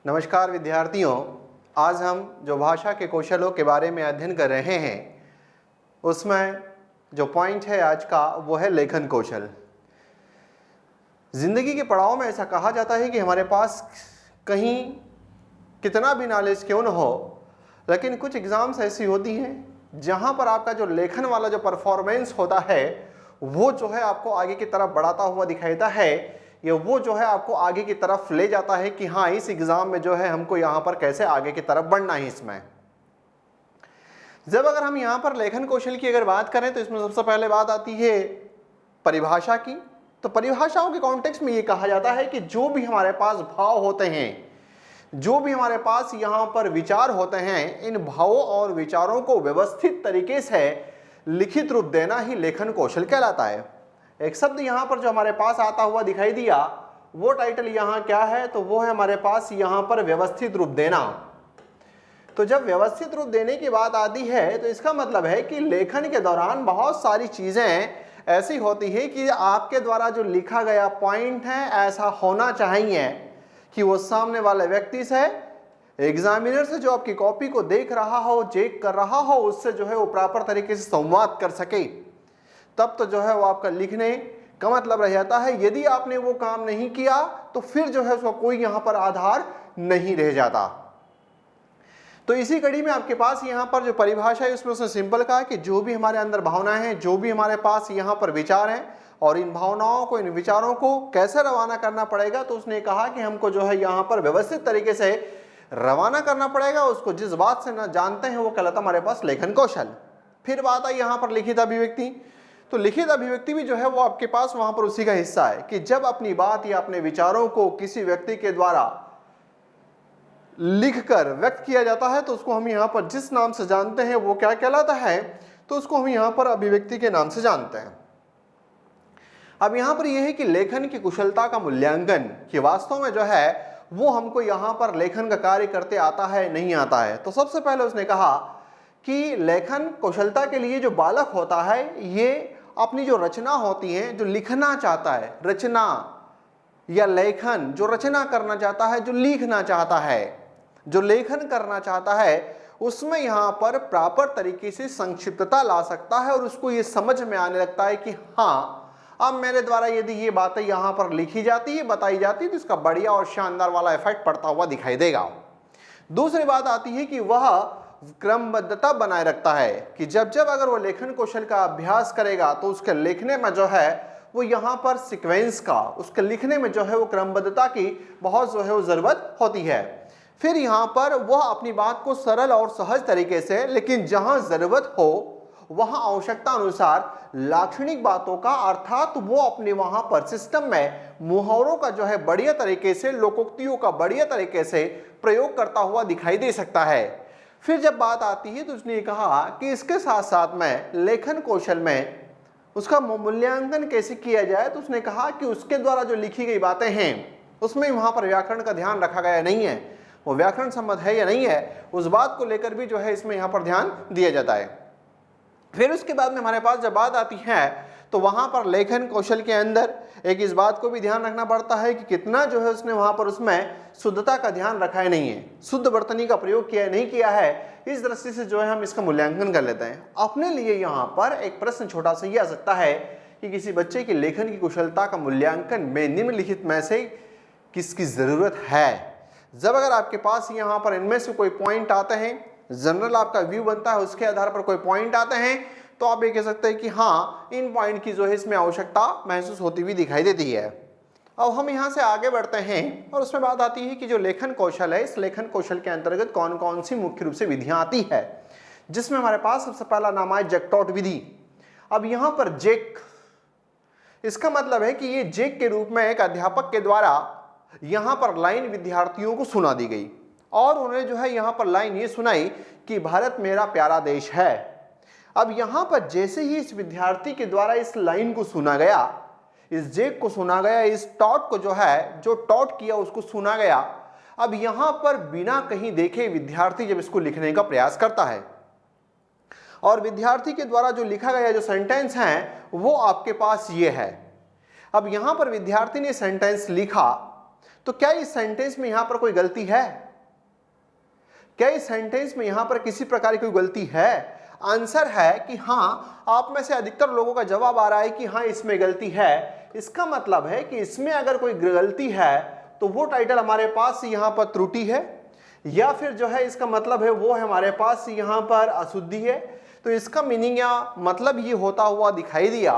नमस्कार विद्यार्थियों, आज हम जो भाषा के कौशलों के बारे में अध्ययन कर रहे हैं उसमें जो पॉइंट है आज का वो है लेखन कौशल। ज़िंदगी के पड़ाव में ऐसा कहा जाता है कि हमारे पास कहीं कितना भी नॉलेज क्यों न हो, लेकिन कुछ एग्ज़ाम्स ऐसी होती हैं जहाँ पर आपका जो लेखन वाला जो परफॉर्मेंस होता है वो जो है आपको आगे की तरफ बढ़ाता हुआ दिखाई देता है, या वो जो है आपको आगे की तरफ ले जाता है कि हाँ इस एग्ज़ाम में जो है हमको यहाँ पर कैसे आगे की तरफ बढ़ना है। इसमें जब अगर हम यहाँ पर लेखन कौशल की अगर बात करें तो इसमें सबसे पहले बात आती है परिभाषा की। तो परिभाषाओं के कॉन्टेक्स्ट में ये कहा जाता है कि जो भी हमारे पास भाव होते हैं, जो भी हमारे पास यहाँ पर विचार होते हैं, इन भावों और विचारों को व्यवस्थित तरीके से लिखित रूप देना ही लेखन कौशल कहलाता है। एक शब्द यहाँ पर जो हमारे पास आता हुआ दिखाई दिया, वो टाइटल यहाँ क्या है, तो वो है हमारे पास यहाँ पर व्यवस्थित रूप देना। तो जब व्यवस्थित रूप देने की बात आती है तो इसका मतलब है कि लेखन के दौरान बहुत सारी चीज़ें ऐसी होती है कि आपके द्वारा जो लिखा गया पॉइंट है ऐसा होना चाहिए कि वो सामने वाले व्यक्ति से, एग्जामिनर से, जो आपकी कॉपी को देख रहा हो, चेक कर रहा हो, उससे जो है वो प्रॉपर तरीके से संवाद कर सके। तब तो जो है वो आपका लिखने का मतलब रह जाता है। यदि आपने वो काम नहीं किया तो फिर जो है उसका कोई यहाँ पर आधार नहीं रह जाता। तो इसी कड़ी में आपके पास यहाँ पर जो परिभाषा है उसमें उसने सिंपल कहा कि जो भी हमारे अंदर भावनाएं हैं, जो भी हमारे पास यहाँ पर विचार हैं, और इन भावनाओं को, इन विचारों को कैसे रवाना करना पड़ेगा, तो उसने कहा कि हमको जो है यहाँ पर व्यवस्थित तरीके से रवाना करना पड़ेगा। उसको जिस बात से न जानते हैं वो कहलाता हमारे पास लेखन कौशल। फिर बात आई यहाँ पर लिखित अभिव्यक्ति। तो लिखित अभिव्यक्ति भी जो है वो आपके पास वहां पर उसी का हिस्सा है कि जब अपनी बात या अपने विचारों को किसी व्यक्ति के द्वारा लिखकर व्यक्त किया जाता है तो उसको हम यहाँ पर जिस नाम से जानते हैं वो क्या कहलाता है, तो उसको हम यहाँ पर अभिव्यक्ति के नाम से जानते हैं। अब यहाँ पर यह है कि लेखन की कुशलता का मूल्यांकन कि वास्तव में जो है वो हमको यहाँ पर लेखन का कार्य करते आता है नहीं आता है। तो सबसे पहले उसने कहा कि लेखन कौशलता के लिए जो बालक होता है ये अपनी जो रचना होती है, जो लिखना चाहता है, रचना या लेखन, जो रचना करना चाहता है, जो लिखना चाहता है, जो लेखन करना चाहता है, उसमें यहाँ पर प्रॉपर तरीके से संक्षिप्तता ला सकता है और उसको ये समझ में आने लगता है कि हाँ अब मेरे द्वारा यदि ये बातें यहाँ पर लिखी जाती है, बताई जाती है, तो इसका बढ़िया और शानदार वाला इफेक्ट पड़ता हुआ दिखाई देगा। दूसरी बात आती है कि वह क्रमबद्धता बनाए रखता है कि जब जब अगर वो लेखन कौशल का अभ्यास करेगा तो उसके लिखने में जो है वो यहाँ पर सीक्वेंस का, उसके लिखने में जो है वो क्रमबद्धता की बहुत जो है वो ज़रूरत होती है। फिर यहाँ पर वह अपनी बात को सरल और सहज तरीके से, लेकिन जहाँ ज़रूरत हो वहाँ आवश्यकता अनुसार लाक्षणिक बातों का, अर्थात वो अपने वहाँ पर सिस्टम में मुहावरों का जो है बढ़िया तरीके से, लोकोक्तियों का बढ़िया तरीके से प्रयोग करता हुआ दिखाई दे सकता है। फिर जब बात आती है तो उसने कहा कि इसके साथ साथ में लेखन कौशल में उसका मूल्यांकन कैसे किया जाए, तो उसने कहा कि उसके द्वारा जो लिखी गई बातें हैं उसमें वहाँ पर व्याकरण का ध्यान रखा गया नहीं है, वो व्याकरण सम्मत है या नहीं है, उस बात को लेकर भी जो है इसमें यहाँ पर ध्यान दिया जाता है। फिर उसके बाद में हमारे पास जब बात आती है तो वहाँ पर लेखन कौशल के अंदर एक इस बात को भी ध्यान रखना पड़ता है कि कितना जो है उसने वहाँ पर उसमें शुद्धता का ध्यान रखा है नहीं है, शुद्ध वर्तनी का प्रयोग किया नहीं किया है। इस दृष्टि से जो है हम इसका मूल्यांकन कर लेते हैं। अपने लिए यहाँ पर एक प्रश्न छोटा सा ये आ सकता है कि किसी बच्चे की लेखन की कुशलता का मूल्यांकन में निम्नलिखित में से किसकी ज़रूरत है। जब अगर आपके पास यहाँ पर इनमें से कोई पॉइंट आते हैं, जनरल आपका व्यू बनता है, उसके आधार पर कोई पॉइंट आते हैं, तो आप ये कह सकते हैं कि हाँ इन पॉइंट की जो है इसमें आवश्यकता महसूस होती हुई दिखाई देती है। अब हम यहाँ से आगे बढ़ते हैं और उसमें बात आती है कि जो लेखन कौशल है, इस लेखन कौशल के अंतर्गत कौन कौन सी मुख्य रूप से विधियाँ आती है, जिसमें हमारे पास सबसे पहला नाम है जैकटॉट विधि। अब यहाँ पर जेक, इसका मतलब है कि ये जेक के रूप में एक अध्यापक के द्वारा यहाँ पर लाइन विद्यार्थियों को सुना दी गई और उन्हें जो है यहाँ पर लाइन ये सुनाई कि भारत मेरा प्यारा देश है। अब यहाँ पर जैसे ही इस विद्यार्थी के द्वारा इस लाइन को सुना गया, इस जेक को सुना गया, इस टॉट को जो है, जो टॉट किया उसको सुना गया, अब यहाँ पर बिना कहीं देखे विद्यार्थी जब इसको लिखने का प्रयास करता है और विद्यार्थी के द्वारा जो लिखा गया जो सेंटेंस है वो आपके पास ये है। अब यहाँ पर विद्यार्थी ने सेंटेंस लिखा तो क्या इस सेंटेंस में यहां पर कोई गलती है? क्या इस सेंटेंस में यहां पर किसी प्रकार की कोई गलती है? आंसर है कि हां। आप में से अधिकतर लोगों का जवाब आ रहा है कि हां इसमें गलती है। इसका मतलब है कि इसमें अगर कोई गलती है तो वो टाइटल हमारे पास यहां पर त्रुटि है, या फिर जो है इसका मतलब है वो हमारे पास यहां पर अशुद्धि है। तो इसका मीनिंग या मतलब ये होता हुआ दिखाई दिया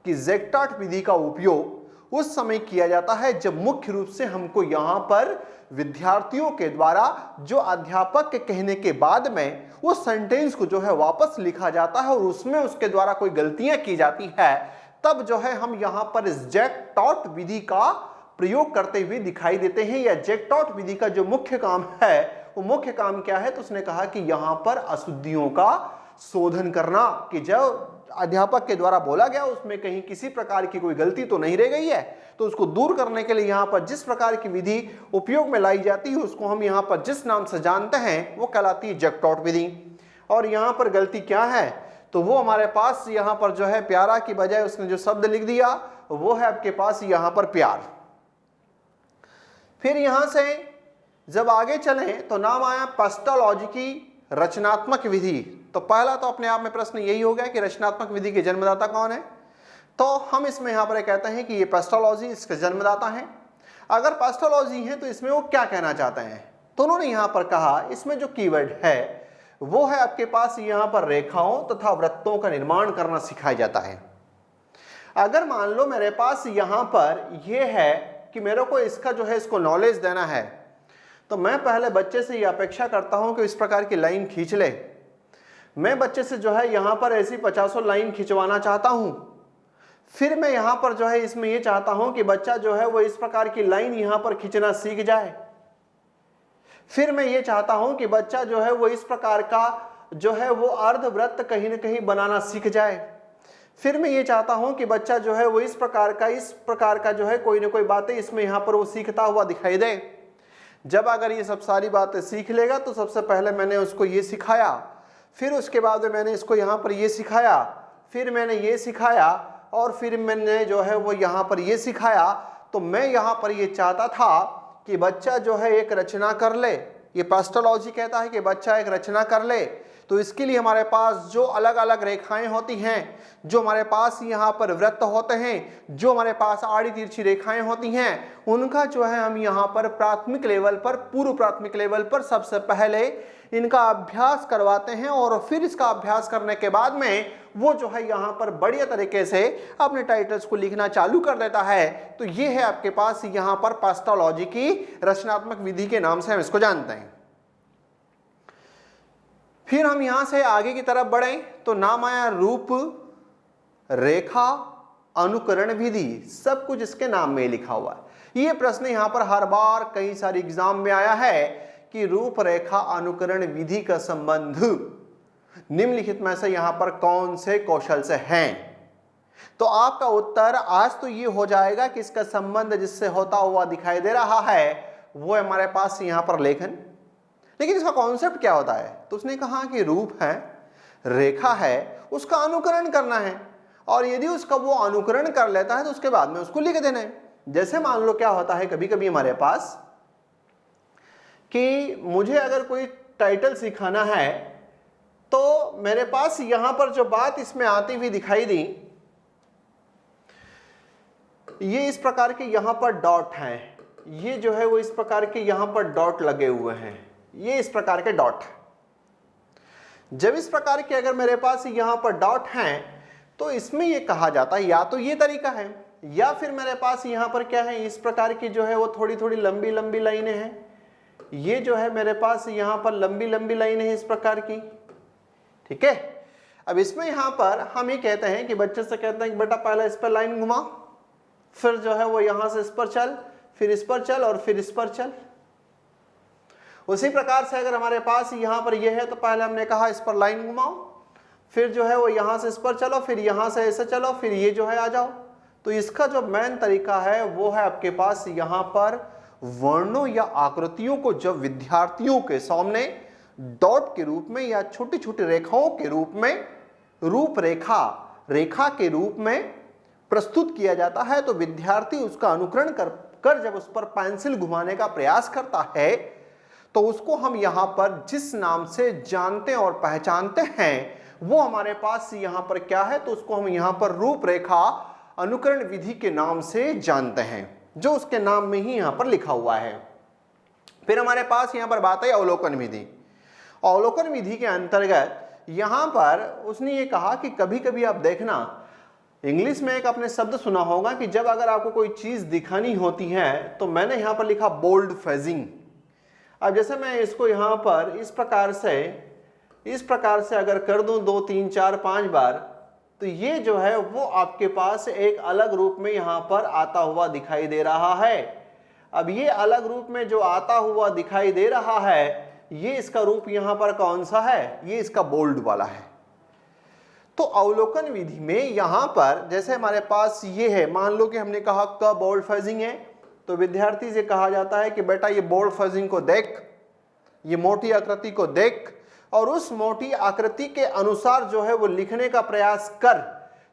कि ज़ेकटाट विधि का उपयोग उस समय किया जाता है जब मुख्य रूप से हमको यहां पर विद्यार्थियों के द्वारा जो अध्यापक के कहने के बाद में उस सेंटेंस को जो है वापस लिखा जाता है और उसमें उसके द्वारा कोई गलतियां की जाती है, तब जो है हम यहां पर इस ज़ेकटाट विधि का प्रयोग करते हुए दिखाई देते हैं। या ज़ेकटाट विधि का जो मुख्य काम है वो मुख्य काम क्या है? तो उसने कहा कि यहां पर अशुद्धियों का शोधन करना, कि जो अध्यापक के द्वारा बोला गया उसमें कहीं किसी प्रकार की कोई गलती तो नहीं रह गई है, तो उसको दूर करने के लिए यहां पर जिस प्रकार की विधि उपयोग में लाई जाती है उसको हम यहां पर जिस नाम से जानते हैं वो कहलाती है ज़ेकटाट विधि। और यहां पर गलती क्या है? तो वो हमारे पास यहां पर जो है प्यारा की बजाय उसने जो शब्द लिख दिया वो है आपके पास यहां पर प्यार। फिर यहां से जब आगे चले तो नाम आया पेस्टोलॉजी की रचनात्मक विधि। तो पहला तो अपने आप में प्रश्न यही हो गया कि रचनात्मक विधि के जन्मदाता कौन है? तो हम इसमें यहां पर कहते हैं कि ये पेस्टोलॉजी इसके जन्मदाता हैं। अगर पेस्टोलॉजी है तो इसमें वो क्या कहना चाहते हैं? तो उन्होंने यहां पर कहा इसमें जो कीवर्ड है वो है आपके पास यहां पर रेखाओं तथा वृत्तों का निर्माण करना सिखाया जाता है। अगर मान लो मेरे पास यहां पर यह है कि मेरे को इसका जो है इसको नॉलेज देना है, तो मैं पहले बच्चे से ये अपेक्षा करता हूं कि इस प्रकार की लाइन खींच ले। मैं बच्चे से जो है यहां पर ऐसी 50 लाइन खिंचवाना चाहता हूं। फिर मैं यहां पर जो है इसमें ये चाहता हूं कि बच्चा जो है वो इस प्रकार की लाइन यहां पर खींचना सीख जाए। फिर मैं ये चाहता हूं कि बच्चा जो है वो इस प्रकार का जो है वो अर्धवृत्त कहीं ना कहीं बनाना सीख जाए। फिर मैं ये चाहता हूं कि बच्चा जो है वो इस प्रकार का जो है कोई ना कोई बातें इसमें यहां पर वो सीखता हुआ दिखाई दे। जब अगर ये सब सारी बातें सीख लेगा तो सबसे पहले मैंने उसको ये सिखाया, फिर उसके बाद में मैंने इसको यहाँ पर ये सिखाया, फिर मैंने ये सिखाया और फिर मैंने जो है वो यहाँ पर ये सिखाया। तो मैं यहाँ पर ये चाहता था कि बच्चा जो है एक रचना कर ले। ये पेस्टोलॉजी कहता है कि बच्चा एक रचना कर ले। तो इसके लिए हमारे पास जो अलग अलग रेखाएं होती हैं, जो हमारे पास यहाँ पर वृत्त होते हैं, जो हमारे पास आड़ी तिरछी रेखाएं होती हैं, उनका जो है हम यहाँ पर प्राथमिक लेवल पर, पूर्व प्राथमिक लेवल पर सबसे पहले इनका अभ्यास करवाते हैं और फिर इसका अभ्यास करने के बाद में वो जो है यहाँ पर बढ़िया तरीके से अपने टाइटल्स को लिखना चालू कर देता है। तो ये है आपके पास यहाँ पर पेस्टोलॉजी की रचनात्मक विधि के नाम से हम इसको जानते हैं। फिर हम यहां से आगे की तरफ बढ़े तो नाम आया रूप रेखा अनुकरण विधि। सब कुछ इसके नाम में लिखा हुआ है। ये प्रश्न यहां पर हर बार कई सारे एग्जाम में आया है कि रूप रेखा अनुकरण विधि का संबंध निम्नलिखित में से यहां पर कौन से कौशल से है? तो आपका उत्तर आज तो ये हो जाएगा कि इसका संबंध जिससे होता हुआ दिखाई दे रहा है वो हमारे पास यहां पर लेखन। लेकिन इसका कॉन्सेप्ट क्या होता है? तो उसने कहा कि रूप है, रेखा है, उसका अनुकरण करना है और यदि उसका वो अनुकरण कर लेता है तो उसके बाद में उसको लिख देना है। जैसे मान लो क्या होता है कभी कभी हमारे पास कि मुझे अगर कोई टाइटल सिखाना है तो मेरे पास यहां पर जो बात इसमें आती हुई दिखाई दी, ये इस प्रकार के यहां पर डॉट हैं, ये जो है वो इस प्रकार के यहां पर डॉट लगे हुए हैं, ये इस प्रकार के डॉट। जब इस प्रकार के अगर मेरे पास यहां पर डॉट हैं तो इसमें ये कहा जाता है या तो ये तरीका है या फिर मेरे पास यहां पर क्या है, इस प्रकार की जो है वो थोड़ी थोड़ी लंबी लंबी लाइनें हैं। ये जो है मेरे पास यहां पर लंबी लंबी लाइनें हैं इस प्रकार की, ठीक है। अब इसमें यहां पर हम ये कहते हैं कि बच्चे से कहते हैं कि बेटा पहले इस पर लाइन घुमा, फिर जो है वो यहां से इस पर चल, फिर इस पर चल और फिर इस पर चल। उसी प्रकार से अगर हमारे पास यहां पर यह है तो पहले हमने कहा इस पर लाइन घुमाओ, फिर जो है वो यहां से इस पर चलो, फिर यहां से ऐसे चलो, फिर ये जो है आ जाओ। तो इसका जो मेन तरीका है वो है आपके पास यहां पर वर्णों या आकृतियों को जब विद्यार्थियों के सामने डॉट के रूप में या छोटी छोटी रेखाओं के रूप में रूपरेखा रेखा के रूप में प्रस्तुत किया जाता है तो विद्यार्थी उसका अनुकरण कर जब उस पर पेंसिल घुमाने का प्रयास करता है तो उसको हम यहां पर जिस नाम से जानते और पहचानते हैं वो हमारे पास यहां पर क्या है, तो उसको हम यहां पर रूपरेखा अनुकरण विधि के नाम से जानते हैं, जो उसके नाम में ही यहां पर लिखा हुआ है। फिर हमारे पास यहां पर बात है अवलोकन विधि। अवलोकन विधि के अंतर्गत यहां पर उसने ये कहा कि कभी कभी आप देखना, इंग्लिश में एक आपने शब्द सुना होगा कि जब अगर आपको कोई चीज दिखानी होती है, तो मैंने यहां पर लिखा बोल्ड फेजिंग। अब जैसे मैं इसको यहां पर इस प्रकार से अगर कर दूं 2 3 4 5 बार, तो ये जो है वो आपके पास एक अलग रूप में यहां पर आता हुआ दिखाई दे रहा है। अब ये अलग रूप में जो आता हुआ दिखाई दे रहा है, ये इसका रूप यहां पर कौन सा है, ये इसका बोल्ड वाला है। तो अवलोकन विधि में यहां पर जैसे हमारे पास ये है, मान लो कि हमने कहा क बोल्ड फेजिंग है, तो विद्यार्थी से कहा जाता है कि बेटा ये बोल्ड फेजिंग को देख, ये मोटी आकृति को देख और उस मोटी आकृति के अनुसार जो है वो लिखने का प्रयास कर।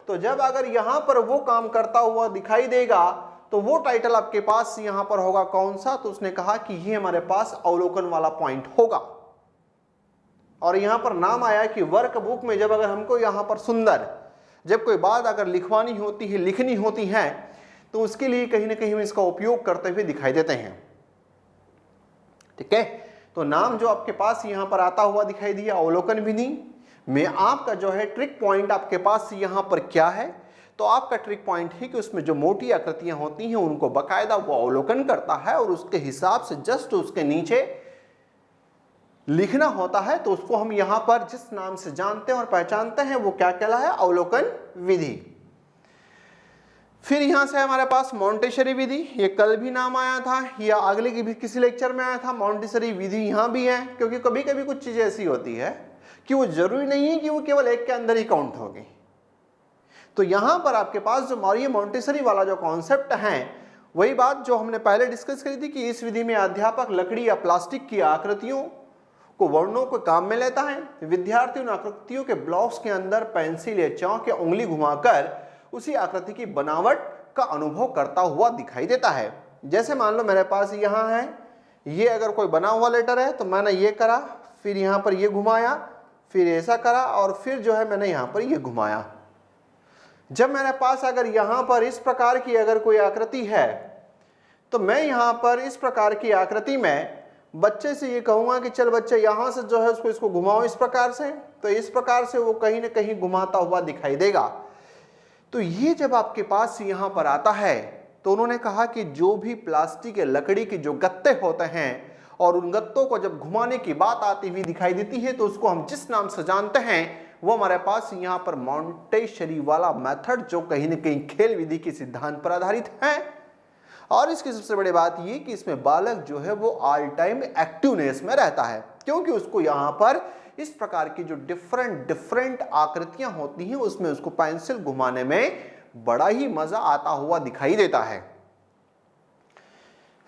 तो जब अगर यहां पर वो काम करता हुआ दिखाई देगा तो वो टाइटल आपके पास यहां पर होगा कौन सा, तो उसने कहा कि ये हमारे पास अवलोकन वाला पॉइंट होगा। और यहां पर नाम आया कि वर्क बुक में जब अगर हमको यहां पर सुंदर जब कोई बात अगर लिखवानी होती है, लिखनी होती है, तो उसके लिए कहीं ना कहीं हम इसका उपयोग करते हुए दिखाई देते हैं। ठीक है, तो नाम जो आपके पास यहां पर आता हुआ दिखाई दिया अवलोकन विधि में, आपका जो है ट्रिक पॉइंट आपके पास यहां पर क्या है, तो आपका ट्रिक पॉइंट है कि उसमें जो मोटी आकृतियां होती हैं उनको बकायदा वो अवलोकन करता है और उसके हिसाब से जस्ट उसके नीचे लिखना होता है। तो उसको हम यहां पर जिस नाम से जानते हैं और पहचानते हैं वो क्या कहला है, अवलोकन विधि। फिर यहां से हमारे पास मॉन्टेसरी विधि, ये कल भी नाम आया था या अगले की भी किसी लेक्चर में आया था। मॉन्टेसरी विधि यहां भी है, क्योंकि कभी कभी कुछ चीजें ऐसी होती है कि वो जरूरी नहीं है कि वो केवल एक के अंदर ही काउंट होगी। तो यहां पर आपके पास जो मारिया मॉन्टेसरी वाला जो कॉन्सेप्ट है, वही बात जो हमने पहले डिस्कस करी थी कि इस विधि में अध्यापक लकड़ी या प्लास्टिक की आकृतियों को वर्णों को काम में लेता है। विद्यार्थी उन आकृतियों के ब्लॉक्स के अंदर पेंसिल या चौक या उंगली घुमाकर उसी आकृति की बनावट का अनुभव करता हुआ दिखाई देता है। जैसे मान लो मेरे पास यहाँ है, ये अगर कोई बना हुआ लेटर है तो मैंने ये करा, फिर यहाँ पर ये घुमाया, फिर ऐसा करा और फिर जो है मैंने यहाँ पर ये घुमाया। जब मेरे पास अगर यहाँ पर इस प्रकार की अगर कोई आकृति है, तो मैं यहाँ पर इस प्रकार की आकृति में बच्चे से ये कहूँगा कि चल बच्चे यहाँ से जो है उसको इसको घुमाओ इस प्रकार से, तो इस प्रकार से वो कहीं ना कहीं घुमाता हुआ दिखाई देगा। तो ये जब आपके पास यहाँ पर आता है, तो उन्होंने कहा कि जो भी प्लास्टिक या लकड़ी के जो गत्ते होते हैं और उन गत्तों को जब घुमाने की बात आती हुई दिखाई देती है, तो उसको हम जिस नाम से जानते हैं वो हमारे पास यहाँ पर मॉन्टेसरी वाला मेथड, जो कहीं ना कहीं खेल विधि के सिद्धांत पर आधारित है। और इसकी सबसे बड़ी बात ये कि इसमें बालक जो है वो ऑल टाइम एक्टिवनेस में रहता है, क्योंकि उसको यहाँ पर इस प्रकार की जो डिफरेंट आकृतियां होती हैं उसमें उसको पेंसिल घुमाने में बड़ा ही मजा आता हुआ दिखाई देता है।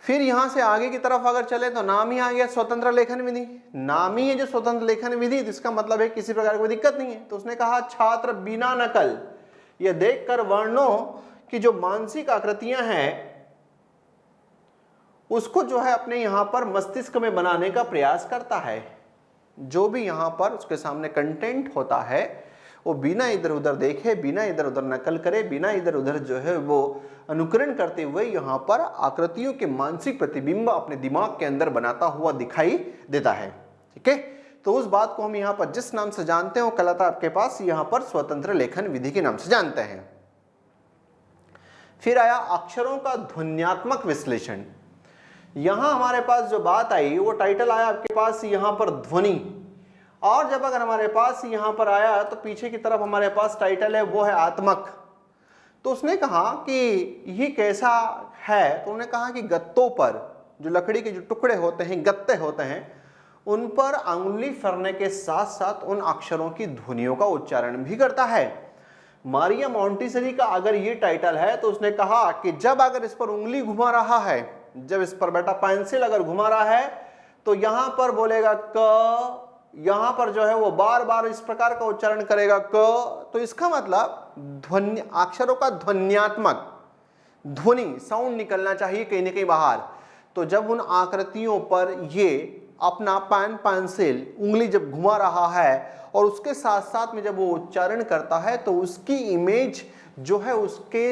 फिर यहां से आगे की तरफ अगर चले तो नाम ही आ गया स्वतंत्र लेखन विधि। नाम ही है जो स्वतंत्र लेखन विधि, इसका मतलब है किसी प्रकार की कोई दिक्कत नहीं है। तो उसने कहा छात्र बिना नकल या देखकर वर्णों की जो मानसिक आकृतियां हैं उसको जो है अपने यहां पर मस्तिष्क में बनाने का प्रयास करता है। जो भी यहां पर उसके सामने कंटेंट होता है वो बिना इधर उधर देखे, बिना इधर उधर नकल करे, बिना इधर उधर जो है वो अनुकरण करते हुए यहाँ पर आकृतियों के मानसिक प्रतिबिंब अपने दिमाग के अंदर बनाता हुआ दिखाई देता है। ठीक है, तो उस बात को हम यहाँ पर जिस नाम से जानते हैं वो कहलाता है आपके पास यहाँ पर स्वतंत्र लेखन विधि के नाम से जानते हैं। फिर आया अक्षरों का ध्वन्यात्मक विश्लेषण। यहां हमारे पास जो बात आई वो टाइटल आया आपके पास यहाँ पर ध्वनि, और जब अगर हमारे पास यहां पर आया तो पीछे की तरफ हमारे पास टाइटल है वो है आत्मक। तो उसने कहा कि ये कैसा है, तो उन्होंने कहा कि गत्तों पर जो लकड़ी के जो टुकड़े होते हैं, गत्ते होते हैं, उन पर अंगुली फेरने के साथ साथ उन अक्षरों की ध्वनियों का उच्चारण भी करता है। मारिया मॉन्टेसरी का अगर ये टाइटल है तो उसने कहा कि जब अगर इस पर उंगली घुमा रहा है, जब इस पर बेटा पेंसिल अगर घुमा रहा है तो यहां पर बोलेगा क, यहां पर जो है वो बार बार इस प्रकार का उच्चारण करेगा क। तो इसका मतलब ध्वनि, अक्षरों का ध्वन्यात्मक ध्वनि साउंड निकलना चाहिए कहीं ना कहीं बाहर। तो जब उन आकृतियों पर ये अपना पेन पेंसिल उंगली जब घुमा रहा है और उसके साथ साथ में जब वो उच्चारण करता है तो उसकी इमेज जो है उसके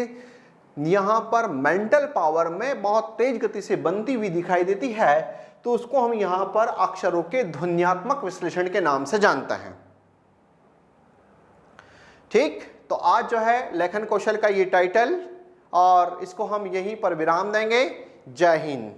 यहां पर मेंटल पावर में बहुत तेज गति से बनती हुई दिखाई देती है, तो उसको हम यहां पर अक्षरों के ध्वन्यात्मक विश्लेषण के नाम से जानते हैं। ठीक, तो आज जो है लेखन कौशल का ये टाइटल और इसको हम यहीं पर विराम देंगे। जय हिंद।